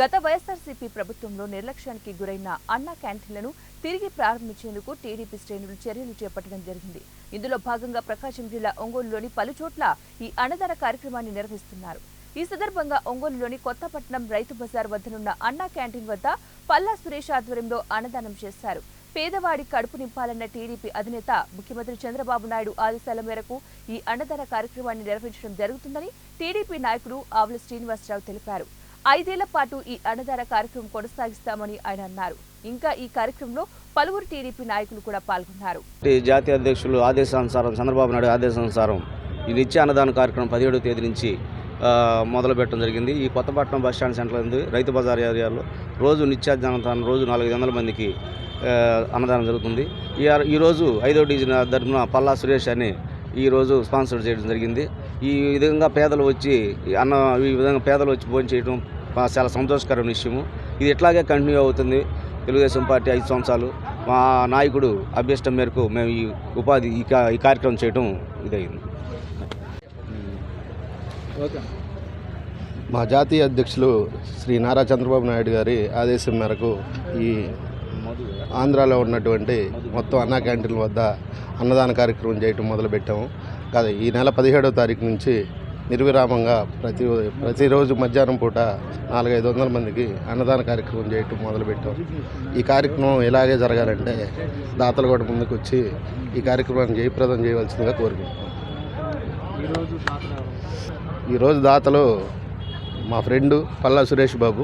గత వైఎస్ఆర్సీపీ ప్రభుత్వంలో నిర్లక్ష్యానికి గురైన అన్న క్యాంటీన్లను తిరిగి ప్రారంభించేందుకు టీడీపీ శ్రేణులు చర్యలు చేపట్టడం జరిగింది. ఇందులో భాగంగా ప్రకాశం జిల్లా ఒంగోలులోని పలు చోట్ల ఈ అన్నదాన కార్యక్రమాన్ని నిర్వహిస్తున్నారు. ఈ సందర్భంగా ఒంగోలులోని కొత్తపట్నం రైతు బజార్ వద్దనున్న అన్న క్యాంటీన్ వద్ద పల్లా సురేష్ ఆధ్వర్యంలో అన్నదానం చేశారు. పేదవాడి కడుపు నింపాలన్న టీడీపీ అధినేత ముఖ్యమంత్రి చంద్రబాబు నాయుడు ఆదేశాల మేరకు ఈ అన్నదాన కార్యక్రమాన్ని నిర్వహించడం జరుగుతుందని టీడీపీ నాయకుడు ఆవుల శ్రీనివాసరావు తెలిపారు. 5 ఏళ్ల పాటు ఈ అన్నదాన కార్యక్రమం కొనసాగిస్తామని ఆయన అన్నారు. ఇంకా ఈ కార్యక్రమంలో పలువురు టీడీపీ నాయకులు కూడా పాల్గొన్నారు. జాతీయ అధ్యక్షులు ఆదేశానుసారం చంద్రబాబు నాయుడు ఆదేశానుసారం ఈ నిత్య అన్నదాన కార్యక్రమం 17వ తేదీ నుంచి మొదలు పెట్టడం జరిగింది. ఈ కొత్తపట్నం బస్టాండ్ సెంటర్ ఉంది రైతు బజార్ ఏరియాలో రోజు నిత్యాన్నదానం రోజు 400 మందికి అన్నదానం జరుగుతుంది. ఈరోజు 5వ డివిజన్ తరపున పల్లా సురేష్ అని ఈరోజు స్పాన్సర్ చేయడం జరిగింది. ఈ విధంగా పేదలు వచ్చి భోజనం చేయడం చాలా సంతోషకరమైన విషయము. ఇది ఇట్లాగే కంటిన్యూ అవుతుంది. తెలుగుదేశం పార్టీ 5 సంవత్సరాలు మా నాయకుడు అభ్యర్థం మేరకు మేము ఈ కార్యక్రమం చేయడం ఇదైంది. మా జాతీయ అధ్యక్షులు శ్రీ నారా చంద్రబాబు నాయుడు గారి ఆదేశం మేరకు ఈ ఆంధ్రాలో ఉన్నటువంటి మొత్తం అన్నా క్యాంటీన్ల వద్ద అన్నదాన కార్యక్రమం చేయటం మొదలుపెట్టాము. కాదు ఈ నెల 17వ తారీఖు నుంచి నిర్విరామంగా ప్రతిరోజు మధ్యాహ్నం పూట 400-500 మందికి అన్నదాన కార్యక్రమం చేయటం మొదలుపెట్టాం. ఈ కార్యక్రమం ఇలాగే జరగాలంటే దాతలు కూడా ముందుకు వచ్చి ఈ కార్యక్రమాన్ని జయప్రదం చేయవలసిందిగా కోరుకుంటున్నాం. ఈరోజు దాతలు మా ఫ్రెండు పల్లా సురేష్ బాబు,